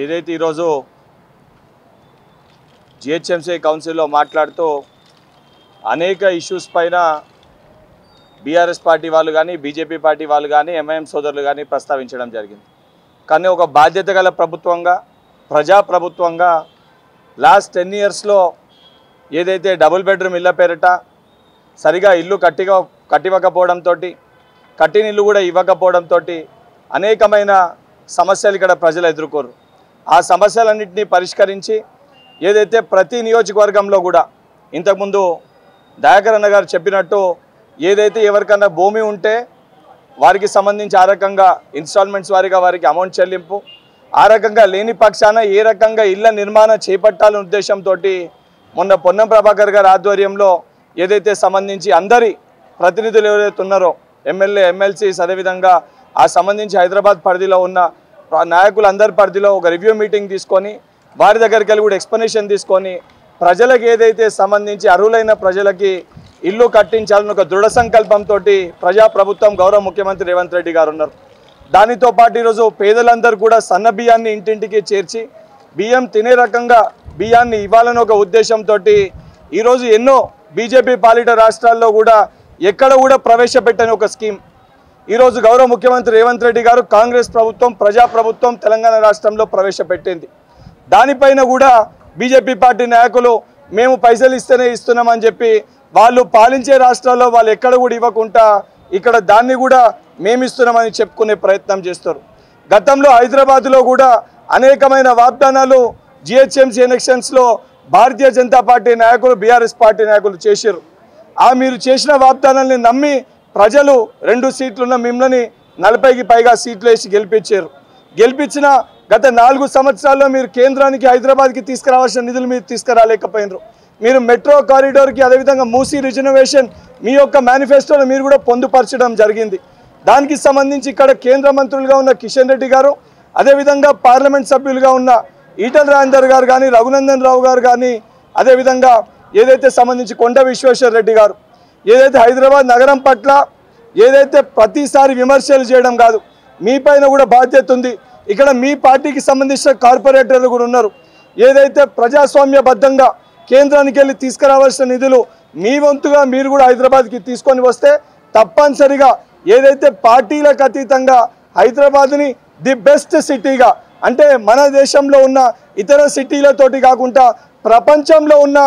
ఏదైతే ఈరోజు జిహెచ్ఎంసీ కౌన్సిల్లో మాట్లాడుతూ అనేక ఇష్యూస్ పైన బీఆర్ఎస్ పార్టీ వాళ్ళు కానీ బీజేపీ పార్టీ వాళ్ళు కానీ ఎంఐఎం సోదరులు కానీ ప్రస్తావించడం జరిగింది. కానీ ఒక బాధ్యత గల ప్రభుత్వంగా ప్రజాప్రభుత్వంగా లాస్ట్ 10 ఇయర్స్లో ఏదైతే డబుల్ బెడ్రూమ్ ఇళ్ళ పేరిట సరిగా ఇల్లు కట్టివ్వకపోవడంతో కట్టిన ఇల్లు కూడా ఇవ్వకపోవడంతో అనేకమైన సమస్యలు ఇక్కడ ప్రజలు ఎదుర్కోరు. ఆ సమస్యలన్నింటినీ పరిష్కరించి ఏదైతే ప్రతి నియోజకవర్గంలో కూడా ఇంతకుముందు దయాకర్ అన్న గారు చెప్పినట్టు ఏదైతే ఎవరికన్నా భూమి ఉంటే వారికి సంబంధించి ఆ రకంగా ఇన్స్టాల్మెంట్స్ వారిగా వారికి అమౌంట్ చెల్లింపు, ఆ రకంగా లేని పక్షాన ఏ రకంగా ఇళ్ల నిర్మాణం చేపట్టాలనే ఉద్దేశంతో మొన్న పొన్నం ప్రభాకర్ గారి ఆధ్వర్యంలో ఏదైతే సంబంధించి అందరి ప్రతినిధులు ఎవరైతే ఉన్నారో ఎమ్మెల్యే ఎమ్మెల్సీస్ అదేవిధంగా ఆ సంబంధించి హైదరాబాద్ పరిధిలో ఉన్న నాయకులందరి పరిధిలో ఒక రివ్యూ మీటింగ్ తీసుకొని వారి దగ్గరికి వెళ్ళి కూడా ఎక్స్ప్లెనేషన్ తీసుకొని ప్రజలకు ఏదైతే సంబంధించి అర్హులైన ప్రజలకి ఇల్లు కట్టించాలని ఒక దృఢ సంకల్పంతో ప్రజాప్రభుత్వం గౌరవ ముఖ్యమంత్రి రేవంత్ రెడ్డి గారు ఉన్నారు. దానితో పాటు ఈరోజు పేదలందరూ కూడా సన్న బియ్యాన్ని ఇంటింటికి చేర్చి బియ్యం తినే రకంగా బియ్యాన్ని ఇవ్వాలని ఒక ఉద్దేశంతో ఈరోజు ఎన్నో బీజేపీ పాలిట రాష్ట్రాల్లో కూడా ఎక్కడ కూడా ప్రవేశపెట్టని ఒక స్కీమ్ ఈరోజు గౌరవ ముఖ్యమంత్రి రేవంత్ రెడ్డి గారు కాంగ్రెస్ ప్రభుత్వం ప్రజాప్రభుత్వం తెలంగాణ రాష్ట్రంలో ప్రవేశపెట్టింది. దానిపైన కూడా బీజేపీ పార్టీ నాయకులు మేము పైసలు ఇస్తేనే ఇస్తున్నామని చెప్పి వాళ్ళు పాలించే రాష్ట్రాల్లో వాళ్ళు ఎక్కడ కూడా ఇవ్వకుండా ఇక్కడ దాన్ని కూడా మేము ఇస్తున్నామని చెప్పుకునే ప్రయత్నం చేస్తారు. గతంలో హైదరాబాద్లో కూడా అనేకమైన వాగ్దానాలు జిహెచ్ఎంసీ ఎలక్షన్స్లో భారతీయ జనతా పార్టీ నాయకులు బీఆర్ఎస్ పార్టీ నాయకులు చేశారు. మీరు చేసిన వాగ్దానాన్ని నమ్మి ప్రజలు 2 సీట్లున్న మిమ్మల్ని 40కి పైగా సీట్లు వేసి గెలిపించిన గత 4 సంవత్సరాల్లో మీరు కేంద్రానికి హైదరాబాద్కి తీసుకురావాల్సిన నిధులు మీరు తీసుకురాలేకపోయినారు. మీరు మెట్రో కారిడార్కి అదేవిధంగా మూసీ రిజర్వేషన్ మీ యొక్క మేనిఫెస్టోలో మీరు కూడా పొందుపరచడం జరిగింది. దానికి సంబంధించి ఇక్కడ కేంద్ర మంత్రులుగా ఉన్న కిషన్ రెడ్డి గారు అదేవిధంగా పార్లమెంట్ సభ్యులుగా ఉన్న ఈటల రాజేందర్ గారు కానీ రఘునందన్ రావు గారు కానీ అదేవిధంగా ఏదైతే సంబంధించి కొండ విశ్వేశ్వర రెడ్డి గారు ఏదైతే హైదరాబాద్ నగరం పట్ల ఏదైతే ప్రతిసారి విమర్శలు చేయడం కాదు మీ పైన కూడా బాధ్యత ఉంది. ఇక్కడ మీ పార్టీకి సంబంధించిన కార్పొరేటర్లు కూడా ఉన్నారు. ఏదైతే ప్రజాస్వామ్యబద్ధంగా కేంద్రానికి వెళ్ళి తీసుకురావాల్సిన నిధులు మీ వంతుగా మీరు కూడా హైదరాబాద్కి తీసుకొని వస్తే తప్పనిసరిగా ఏదైతే పార్టీలకు అతీతంగా హైదరాబాద్ని ది బెస్ట్ సిటీగా అంటే మన దేశంలో ఉన్న ఇతర సిటీలతోటి కాకుండా ప్రపంచంలో ఉన్న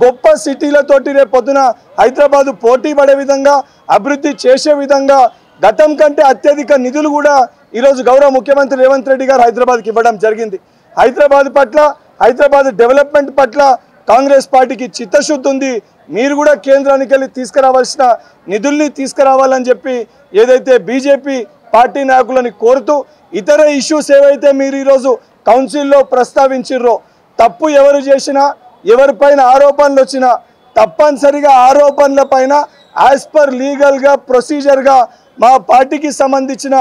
గొప్ప సిటీలతోటి రేపు పొద్దున హైదరాబాదు పోటీ పడే విధంగా అభివృద్ధి చేసే విధంగా గతం కంటే అత్యధిక నిధులు కూడా ఈరోజు గౌరవ ముఖ్యమంత్రి రేవంత్ రెడ్డి గారు హైదరాబాద్కి ఇవ్వడం జరిగింది. హైదరాబాద్ పట్ల హైదరాబాద్ డెవలప్మెంట్ పట్ల కాంగ్రెస్ పార్టీకి చిత్తశుద్ధి ఉంది. మీరు కూడా కేంద్రానికి వెళ్ళి తీసుకురావాల్సిన నిధుల్ని తీసుకురావాలని చెప్పి ఏదైతే బీజేపీ పార్టీ నాయకులని కోరుతూ ఇతర ఇష్యూస్ ఏవైతే మీరు ఈరోజు కౌన్సిల్లో ప్రస్తావించిర్రో తప్పు ఎవరు చేసినా ఎవరిపైన ఆరోపణలు వచ్చినా తప్పనిసరిగా ఆరోపణల పైన యాజ్ పర్ లీగల్గా ప్రొసీజర్గా మా పార్టీకి సంబంధించిన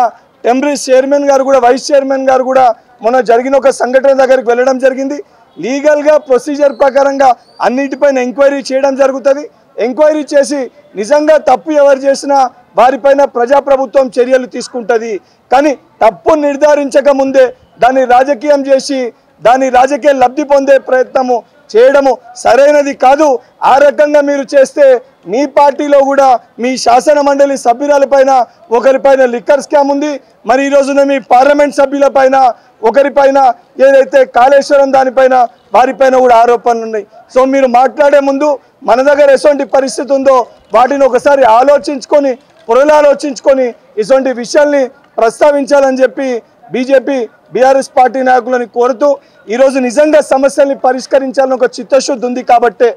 టెంపరీ చైర్మన్ గారు కూడా వైస్ చైర్మన్ గారు కూడా మొన్న జరిగిన ఒక సంఘటన దగ్గరికి వెళ్ళడం జరిగింది. లీగల్గా ప్రొసీజర్ ప్రకారంగా అన్నిటిపైన ఎంక్వైరీ చేయడం జరుగుతుంది. ఎంక్వైరీ చేసి నిజంగా తప్పు ఎవరు చేసినా వారిపైన ప్రజాప్రభుత్వం చర్యలు తీసుకుంటుంది. కానీ తప్పు నిర్ధారించక ముందే దాన్ని రాజకీయం చేసి దాని రాజకీయ లబ్ధి పొందే ప్రయత్నము చేయడము సరైనది కాదు. ఆ రకంగా మీరు చేస్తే మీ పార్టీలో కూడా మీ శాసన మండలి సభ్యురాలపైన ఒకరిపైన లిక్కర్ స్కామ్ ఉంది. మరి ఈ రోజున మీ పార్లమెంట్ సభ్యులపైన ఒకరిపైన ఏదైతే కాళేశ్వరం దానిపైన వారిపైన కూడా ఆరోపణలు ఉన్నాయి. సో మీరు మాట్లాడే ముందు మన దగ్గర ఎటువంటి పరిస్థితి ఉందో వాటిని ఒకసారి ఆలోచించుకొని పునరాలోచించుకొని ఇటువంటి విషయాల్ని ప్రస్తావించాలని చెప్పి బీజేపీ బీఆర్ఎస్ పార్టీ నాయకులని కోరుతూ ఈరోజు నిజంగా సమస్యల్ని పరిష్కరించాలని ఒక చిత్తశుద్ధి ఉంది కాబట్టే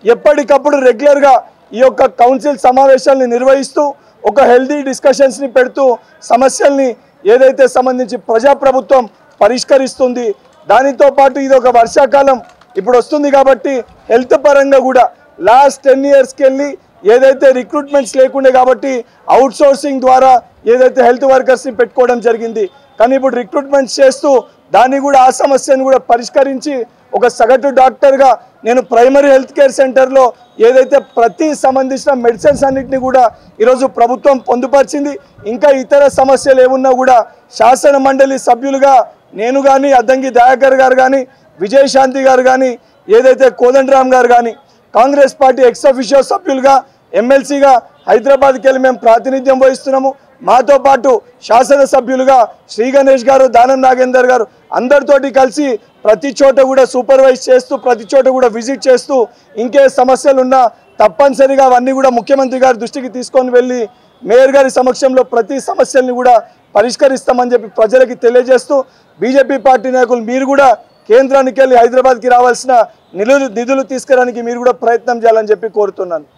ఎప్పటికప్పుడు రెగ్యులర్గా ఈ యొక్క కౌన్సిల్ సమావేశాలని నిర్వహిస్తూ ఒక హెల్దీ డిస్కషన్స్ని పెడుతూ సమస్యల్ని ఏదైతే సంబంధించి ప్రజాప్రభుత్వం పరిష్కరిస్తుంది. దానితో పాటు ఇది ఒక వర్షాకాలం ఇప్పుడు వస్తుంది కాబట్టి హెల్త్ పరంగా కూడా లాస్ట్ 10 ఇయర్స్కి వెళ్ళి ఏదైతే రిక్రూట్మెంట్స్ లేకుండే కాబట్టి అవుట్ సోర్సింగ్ ద్వారా ఏదైతే హెల్త్ వర్కర్స్ని పెట్టుకోవడం జరిగింది. కానీ ఇప్పుడు రిక్రూట్మెంట్స్ చేస్తూ దాన్ని కూడా ఆ సమస్యను కూడా పరిష్కరించి ఒక సగటు డాక్టర్గా నేను ప్రైమరీ హెల్త్ కేర్ సెంటర్లో ఏదైతే ప్రతి సంబంధించిన మెడిసిన్స్ అన్నిటిని కూడా ఈరోజు ప్రభుత్వం పొందుపరిచింది. ఇంకా ఇతర సమస్యలు ఏమున్నా కూడా శాసన మండలి సభ్యులుగా నేను కానీ అద్దంకి దయాకర్ గారు కానీ విజయశాంతి గారు కానీ ఏదైతే కోదండరామ్ గారు కానీ కాంగ్రెస్ పార్టీ ఎక్స్ అఫిషియో సభ్యులుగా ఎమ్మెల్సీగా హైదరాబాద్కి వెళ్ళి మేము ప్రాతినిధ్యం వహిస్తున్నాము. మాతో పాటు శాసనసభ్యులుగా శ్రీ గణేష్ గారు, దానం నాగేందర్ గారు అందరితోటి కలిసి ప్రతి చోట కూడా సూపర్వైజ్ చేస్తూ ప్రతి చోట కూడా విజిట్ చేస్తూ ఇంకే సమస్యలు ఉన్నా తప్పనిసరిగా అవన్నీ కూడా ముఖ్యమంత్రి గారి దృష్టికి తీసుకొని వెళ్ళి మేయర్ గారి సమక్షంలో ప్రతి సమస్యల్ని కూడా పరిష్కరిస్తామని చెప్పి ప్రజలకి తెలియజేస్తూ బీజేపీ పార్టీ నాయకులు మీరు కూడా కేంద్రానికి వెళ్ళి హైదరాబాద్కి రావాల్సిన నిధులు తీసుకురావడానికి మీరు కూడా ప్రయత్నం చేయాలని చెప్పి కోరుతున్నాను.